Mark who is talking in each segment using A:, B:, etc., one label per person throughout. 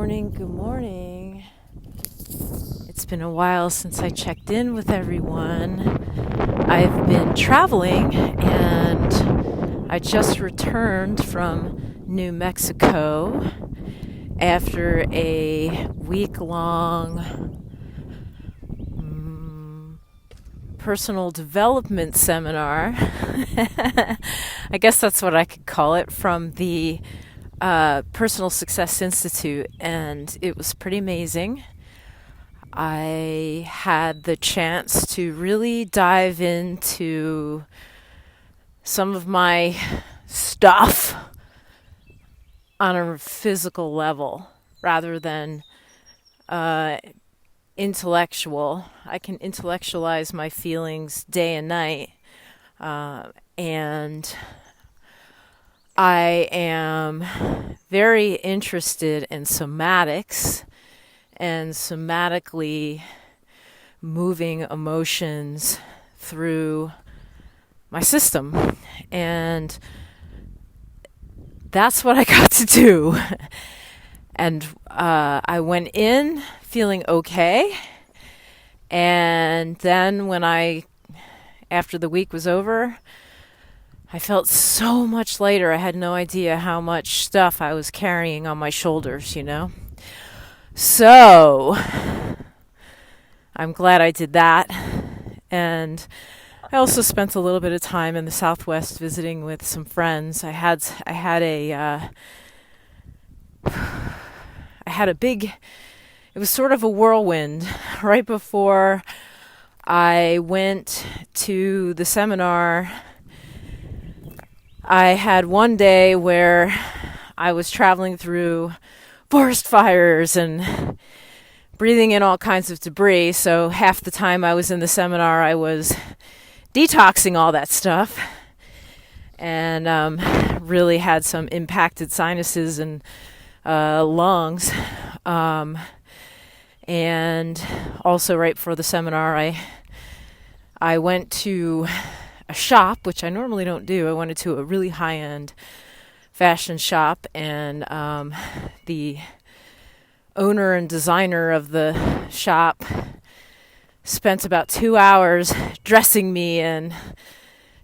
A: morning, good morning. It's been a while since I checked in with everyone. I've been traveling and I just returned from New Mexico after a week-long personal development seminar. I guess that's what I could call it, from the Personal Success Institute, and it was pretty amazing. I had the chance to really dive into some of my stuff on a physical level rather than intellectual. I can intellectualize my feelings day and night, and I am very interested in somatics and somatically moving emotions through my system. And that's what I got to do. And I went in feeling okay. And then after the week was over, I felt so much lighter. I had no idea how much stuff I was carrying on my shoulders, So, I'm glad I did that. And I also spent a little bit of time in the Southwest visiting with some friends. I had a big, it was sort of a whirlwind. Right before I went to the seminar, I had one day where I was traveling through forest fires and breathing in all kinds of debris. So half the time I was in the seminar, I was detoxing all that stuff, and really had some impacted sinuses and lungs. And also right before the seminar, I went to a shop, which I normally don't do. I went to a really high-end fashion shop, and the owner and designer of the shop spent about 2 hours dressing me and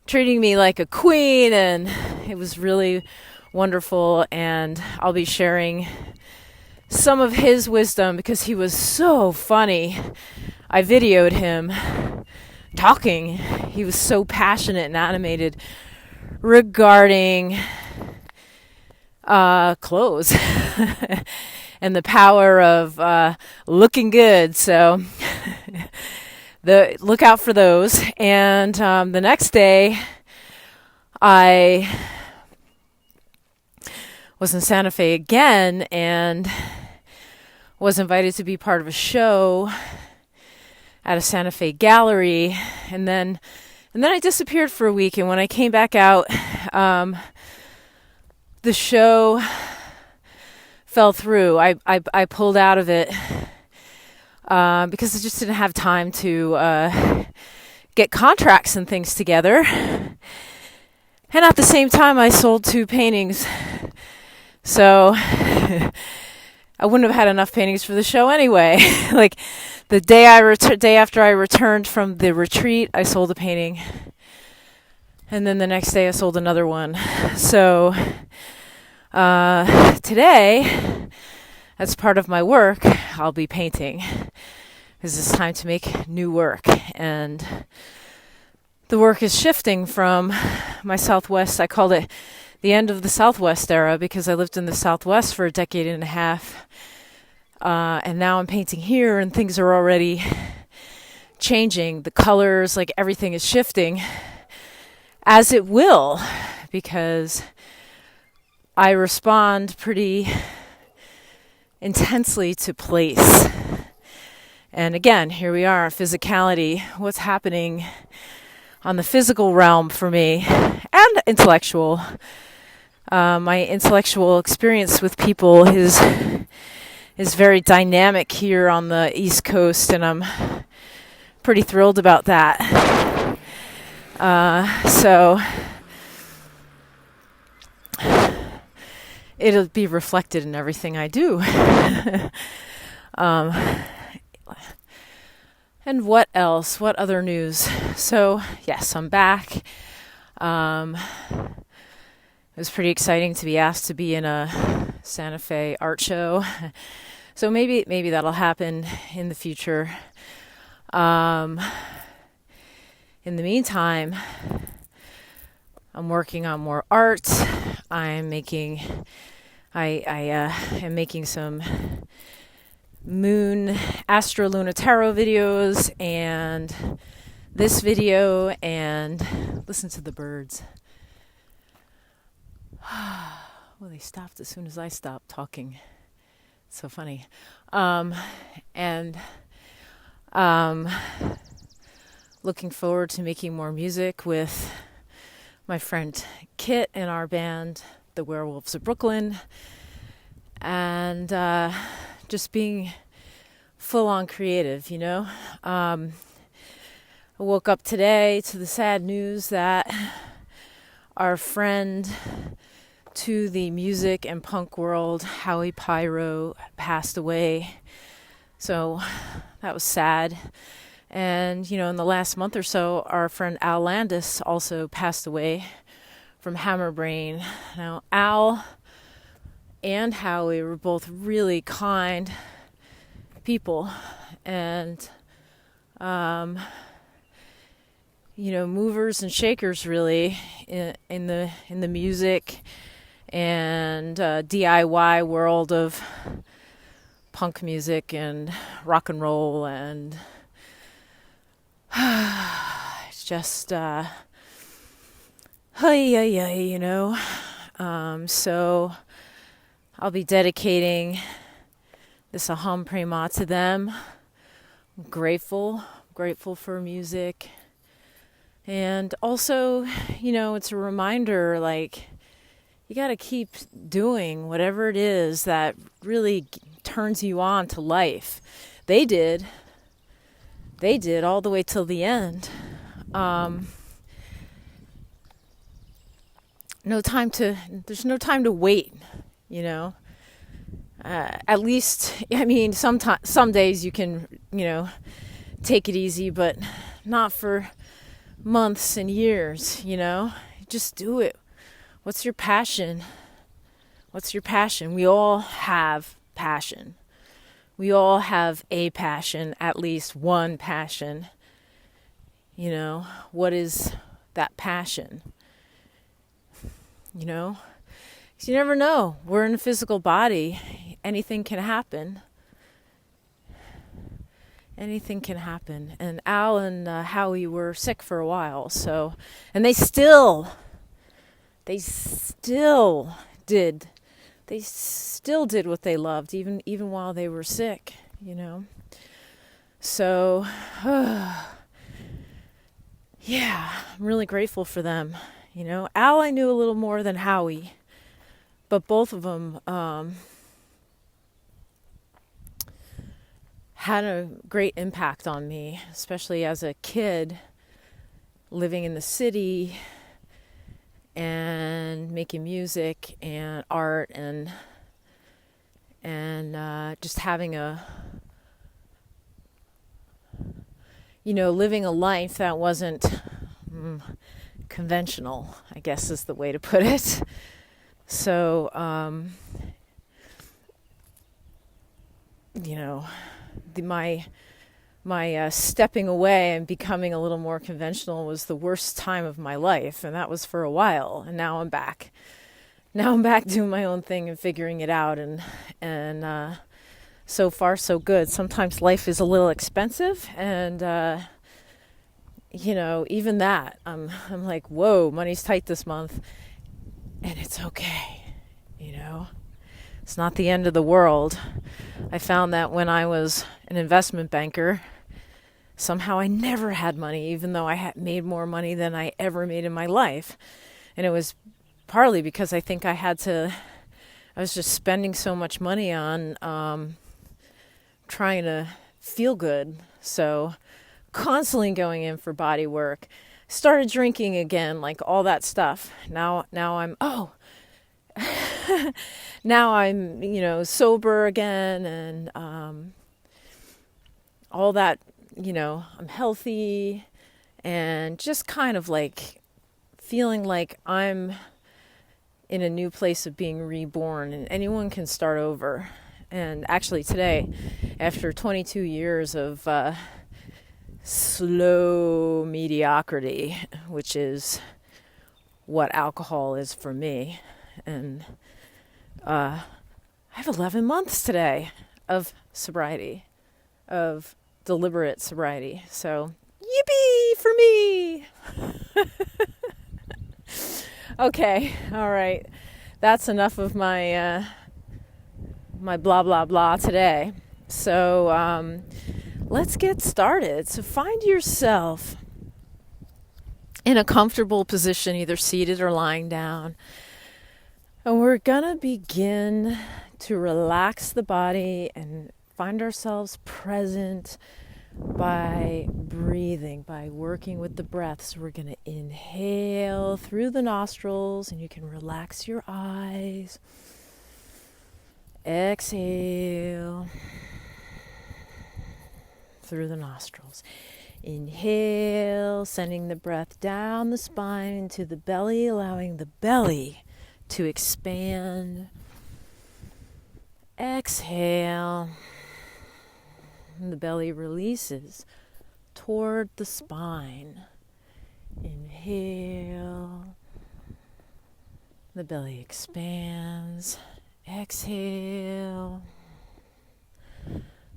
A: treating me like a queen, and it was really wonderful. And I'll be sharing some of his wisdom because he was so funny. I videoed him talking. He was so passionate and animated regarding clothes and the power of looking good. So look out for those. And the next day, I was in Santa Fe again and was invited to be part of a show at a Santa Fe gallery, and then I disappeared for a week. And when I came back out, the show fell through. I pulled out of it because I just didn't have time to get contracts and things together. And at the same time, I sold 2 paintings, so I wouldn't have had enough paintings for the show anyway. Like the day after I returned from the retreat, I sold a painting, and then the next day I sold another one. So today, as part of my work, I'll be painting, because it's time to make new work. And the work is shifting from my Southwest. I called it the end of the Southwest era because I lived in the Southwest for a decade and a half. And now I'm painting here, and things are already changing. The colors, like everything is shifting, as it will, because I respond pretty intensely to place. And again, here we are, physicality. What's happening on the physical realm for me, and intellectual. My intellectual experience with people is very dynamic here on the East Coast, and I'm pretty thrilled about that. So it'll be reflected in everything I do. um, and what else? What other news? So, yes, I'm back. It was pretty exciting to be asked to be in a Santa Fe art show. So maybe that'll happen in the future. In the meantime, I'm working on more art. I am making some moon astroluna tarot videos and this video, and listen to the birds. Well, they stopped as soon as I stopped talking. It's so funny. Looking forward to making more music with my friend Kit and our band, The Werewolves of Brooklyn, and just being full-on creative, you know. I woke up today to the sad news that our friend to the music and punk world, Howie Pyro, passed away. So that was sad. And, you know, in the last month or so, our friend Landess also passed away from hammerbrain. Now, Al and Howie were both really kind people, and, you know, movers and shakers really in the music and DIY world of punk music and rock and roll, and it's just you know. So I'll be dedicating this Aham Prema to them. I'm grateful for music. And also, you know, it's a reminder, like, you got to keep doing whatever it is that really turns you on to life. They did all the way till the end. There's no time to wait, you know. At least, I mean, some days you can, you know, take it easy, but not for months and years, you know. Just do it. What's your passion? We all have passion. We all have a passion, at least one passion. You know, what is that passion? You know, 'cause you never know. We're in a physical body. Anything can happen. Anything can happen. And Al and Howie were sick for a while, so, and they still did what they loved, even while they were sick, you know. So, yeah, I'm really grateful for them. You know, Al I knew a little more than Howie, but both of them had a great impact on me, especially as a kid living in the city and making music and art and just having living a life that wasn't conventional, I guess is the way to put it. So, my stepping away and becoming a little more conventional was the worst time of my life, and that was for a while. And now I'm back. Now I'm back doing my own thing and figuring it out, and so far so good. Sometimes life is a little expensive, and even that, I'm like, whoa, money's tight this month, and it's okay. It's not the end of the world. I found that when I was an investment banker, somehow I never had money, even though I had made more money than I ever made in my life. And it was partly because I think I was just spending so much money on trying to feel good. So constantly going in for body work, started drinking again, like all that stuff. Now I'm, now I'm, sober again, and all that, I'm healthy, and just kind of like feeling like I'm in a new place of being reborn, and anyone can start over. And actually today, after 22 years of slow mediocrity, which is what alcohol is for me, and I have 11 months today of sobriety, of deliberate sobriety. So, yippee for me! Okay, all right. That's enough of my my blah blah blah today. So let's get started. So find yourself in a comfortable position, either seated or lying down. And we're gonna begin to relax the body and find ourselves present by breathing, by working with the breath. So we're going to inhale through the nostrils, and you can relax your eyes. Exhale through the nostrils. Inhale, sending the breath down the spine into the belly, allowing the belly to expand. Exhale. And the belly releases toward the spine. Inhale. The belly expands. Exhale.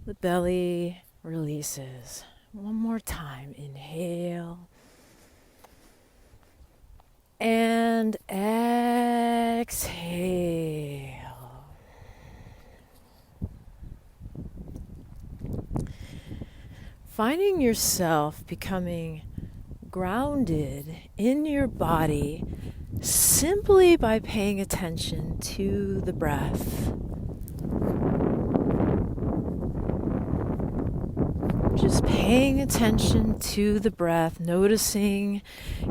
A: The belly releases. One more time. Inhale. And exhale. Finding yourself becoming grounded in your body simply by paying attention to the breath. Just paying attention to the breath, noticing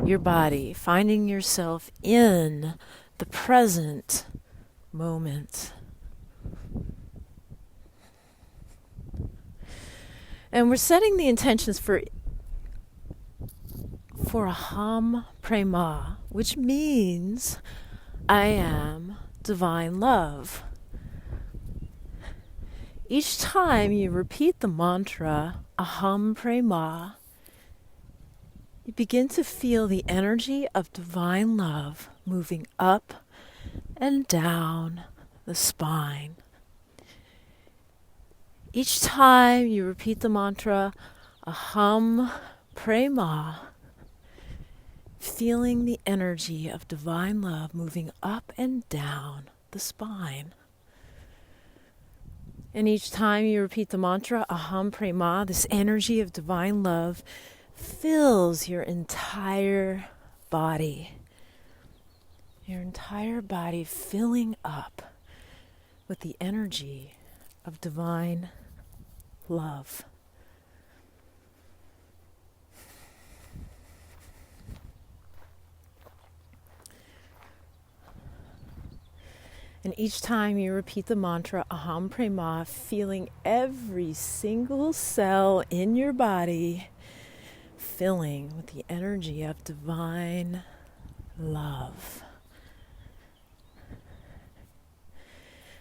A: your body, finding yourself in the present moment. And we're setting the intentions for Aham Prema, which means I am divine love. Each time you repeat the mantra Aham Prema, you begin to feel the energy of divine love moving up and down the spine. Each time you repeat the mantra Aham Prema, feeling the energy of divine love moving up and down the spine. And each time you repeat the mantra Aham Prema, this energy of divine love fills your entire body. Your entire body filling up with the energy of divine love. And each time you repeat the mantra Aham Prema, feeling every single cell in your body filling with the energy of divine love.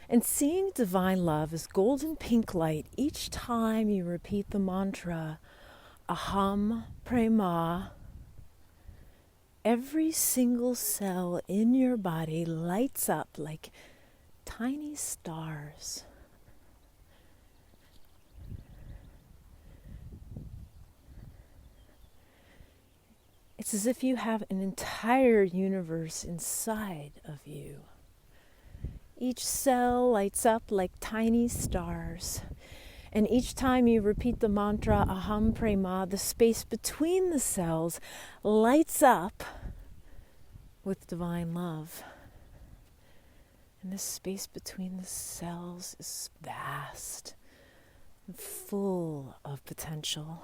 A: And seeing divine love as golden pink light each time you repeat the mantra Aham Prema, every single cell in your body lights up like tiny stars. It's as if you have an entire universe inside of you. Each cell lights up like tiny stars. And each time you repeat the mantra Aham Prema, the space between the cells lights up with divine love. And this space between the cells is vast and full of potential.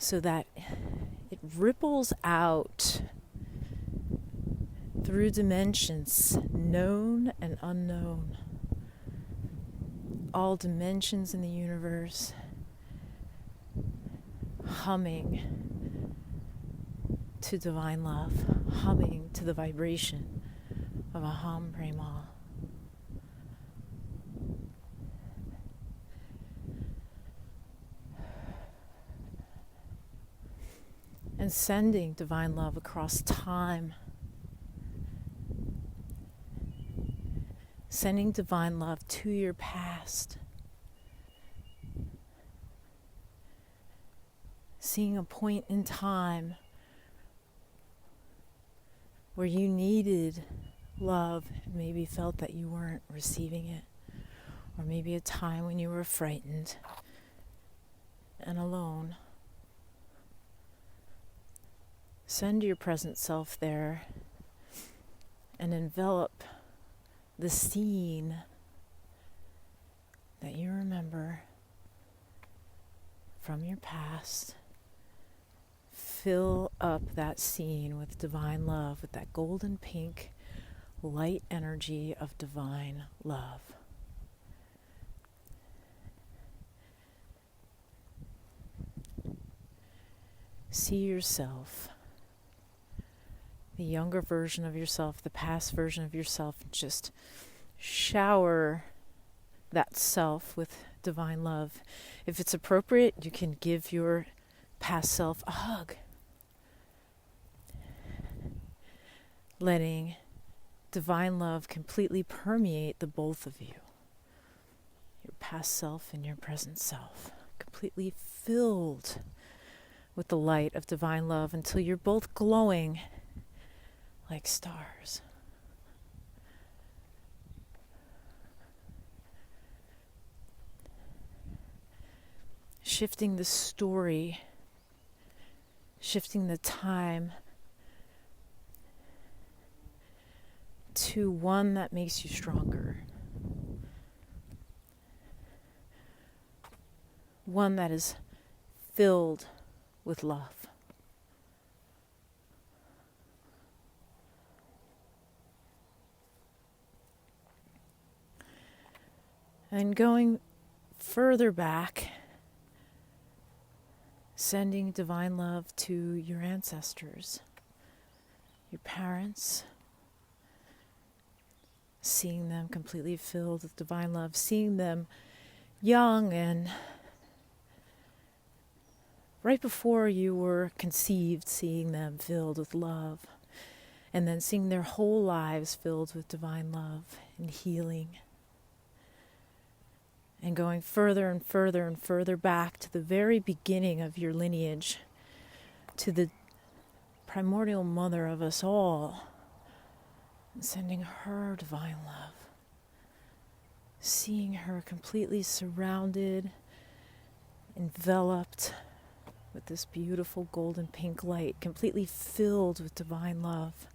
A: so that it ripples out through dimensions, known and unknown, all dimensions in the universe, humming to divine love, humming to the vibration of Aham Prema. And sending divine love across time. Sending divine love to your past. Seeing a point in time where you needed love and maybe felt that you weren't receiving it. Or maybe a time when you were frightened and alone. Send your present self there and envelop the scene that you remember from your past. Fill up that scene with divine love, with that golden pink light energy of divine love. See yourself, the younger version of yourself, the past version of yourself, just shower that self with divine love. If it's appropriate, you can give your past self a hug. Letting divine love completely permeate the both of you. Your past self and your present self. Completely filled with the light of divine love until you're both glowing like stars. Shifting the story, shifting the time to one that makes you stronger. One that is filled with love. And going further back, sending divine love to your ancestors, your parents, seeing them completely filled with divine love, seeing them young and right before you were conceived, seeing them filled with love, and then seeing their whole lives filled with divine love and healing. And going further and further and further back to the very beginning of your lineage, to the primordial mother of us all, and sending her divine love. Seeing her completely surrounded, enveloped with this beautiful golden pink light, completely filled with divine love.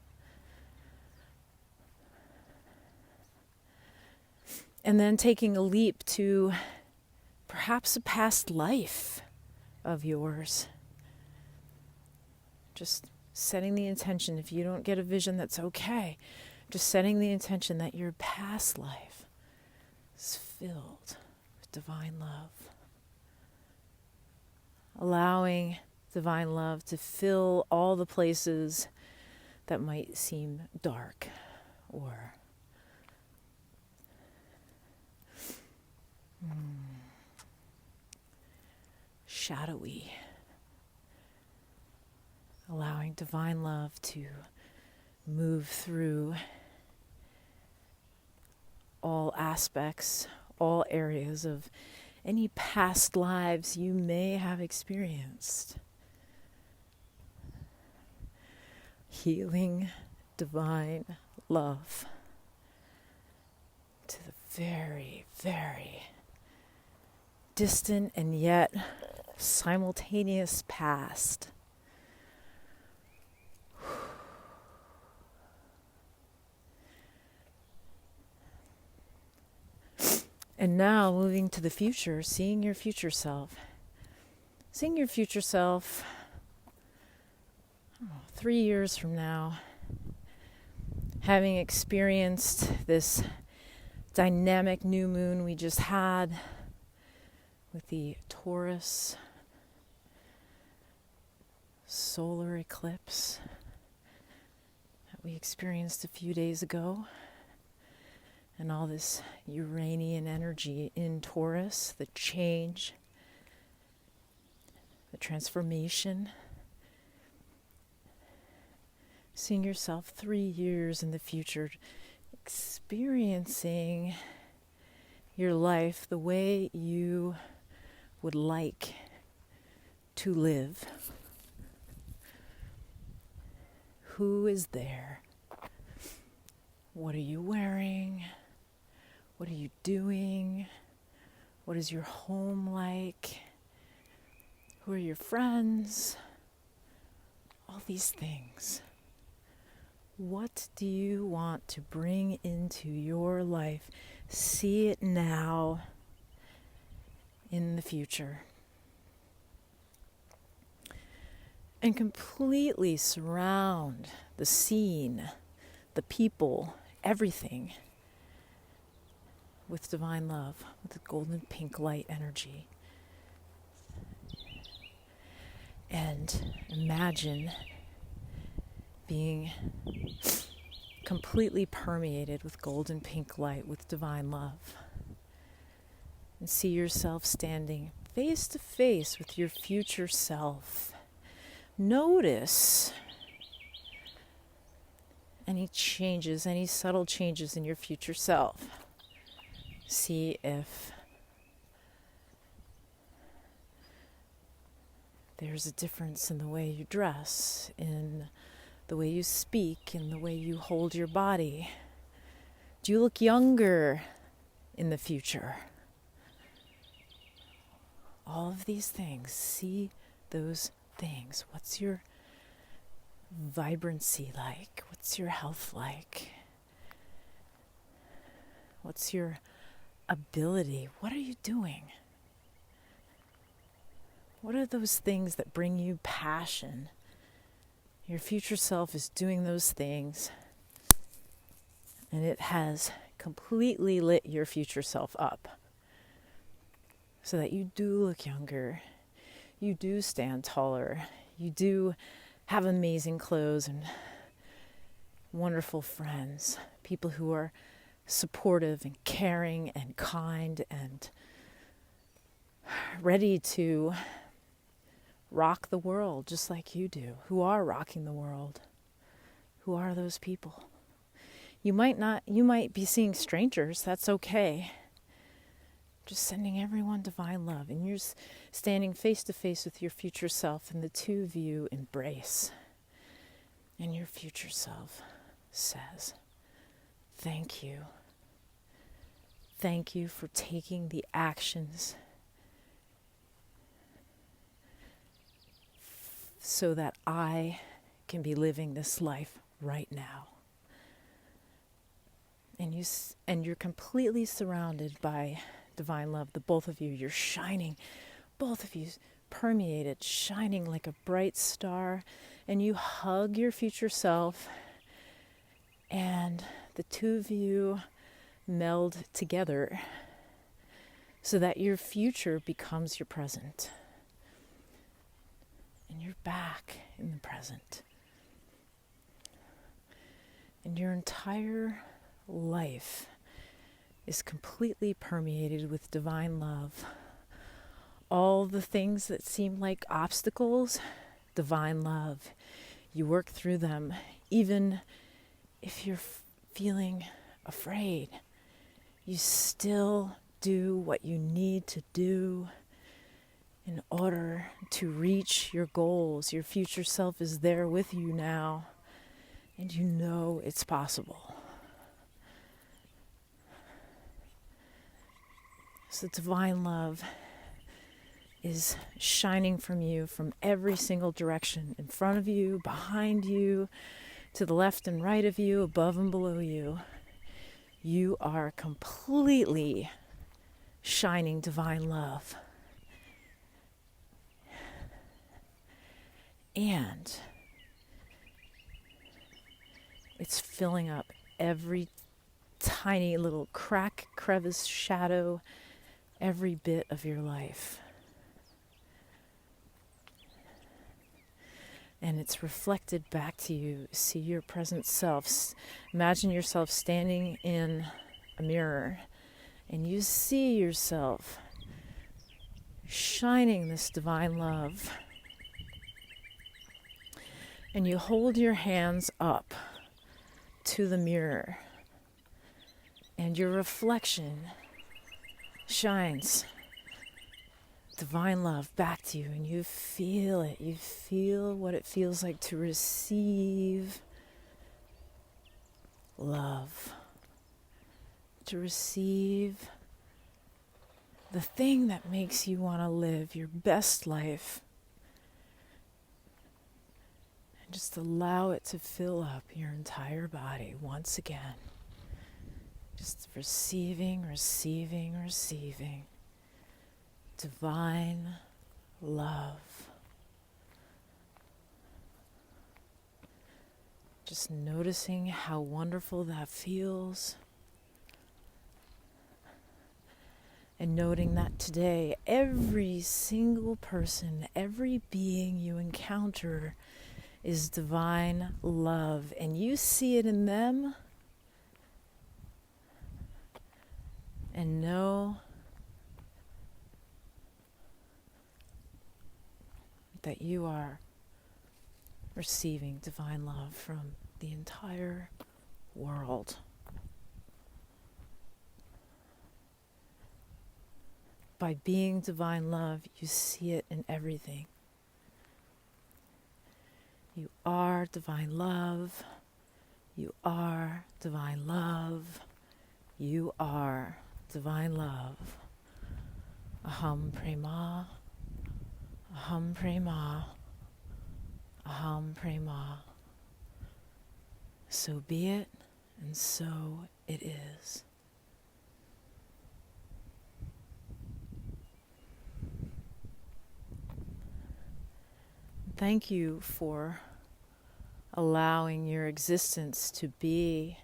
A: And then taking a leap to perhaps a past life of yours. Just setting the intention. If you don't get a vision, that's okay. Just setting the intention that your past life is filled with divine love. Allowing divine love to fill all the places that might seem dark or shadowy. Allowing divine love to move through all aspects, all areas of any past lives you may have experienced. Healing divine love to the very, very distant and yet simultaneous past. And now moving to the future, seeing your future self, Seeing your future self 3 years from now, having experienced this dynamic new moon we just had with the Taurus solar eclipse that we experienced a few days ago, and all this Uranian energy in Taurus, the change, the transformation. Seeing yourself 3 years in the future, experiencing your life the way you would like to live. Who is there? What are you wearing? What are you doing? What is your home like? Who are your friends? All these things. What do you want to bring into your life? See it now, in the future. And completely surround the scene, the people, everything with divine love, with the golden pink light energy. And imagine being completely permeated with golden pink light, with divine love. And see yourself standing face to face with your future self. Notice any changes, any subtle changes in your future self. See if there's a difference in the way you dress, in the way you speak, in the way you hold your body. Do you look younger in the future? All of these things, see those things. What's your vibrancy like? What's your health like? What's your ability? What are you doing? What are those things that bring you passion? Your future self is doing those things, and it has completely lit your future self up so that you do look younger, you do stand taller, you do have amazing clothes and wonderful friends, people who are supportive and caring and kind and ready to rock the world just like you do, who are rocking the world. Who are those people? You might be seeing strangers, that's okay. Just sending everyone divine love, and you're standing face to face with your future self, and the two of you embrace. And your future self says, thank you. Thank you for taking the actions so that I can be living this life right now. And you're completely surrounded by divine love, the both of you. You're shining, both of you permeated, shining like a bright star. And you hug your future self, and the two of you meld together so that your future becomes your present. And you're back in the present. And your entire life is completely permeated with divine love. All the things that seem like obstacles, divine love. You work through them, even if you're feeling afraid. You still do what you need to do in order to reach your goals. Your future self is there with you now, and you know it's possible. So divine love is shining from you from every single direction, in front of you, behind you, to the left and right of you, above and below you. You are completely shining divine love. And it's filling up every tiny little crack, crevice, shadow, every bit of your life. And it's reflected back to you. See your present self. Imagine yourself standing in a mirror, and you see yourself shining this divine love. And you hold your hands up to the mirror, and your reflection shines divine love back to you, and you feel it. You feel what it feels like to receive love, to receive the thing that makes you want to live your best life, and just allow it to fill up your entire body once again. Just receiving, receiving, receiving divine love. Just noticing how wonderful that feels. And noting that today, every single person, every being you encounter is divine love. And you see it in them. And know that you are receiving divine love from the entire world. By being divine love, you see it in everything. You are divine love. You are divine love. You are divine love. Aham Prema. Aham Prema. Aham Prema. So be it, and so it is. Thank you for allowing your existence to be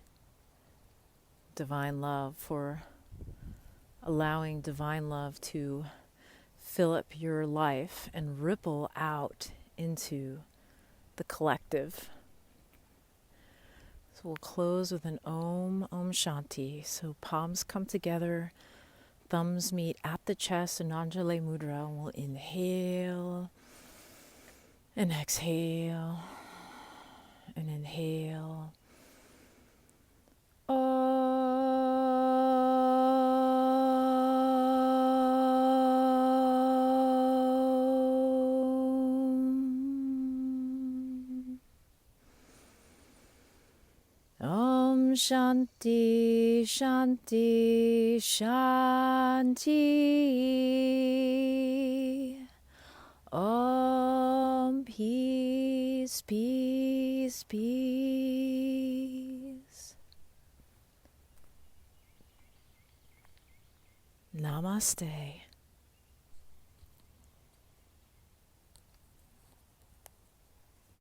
A: divine love, for allowing divine love to fill up your life and ripple out into the collective. So we'll close with an Om Shanti. So palms come together, thumbs meet at the chest in Anjali Mudra, and we'll inhale and exhale and inhale. Om Shanti, Shanti, Shanti. Om peace, peace, peace. Namaste.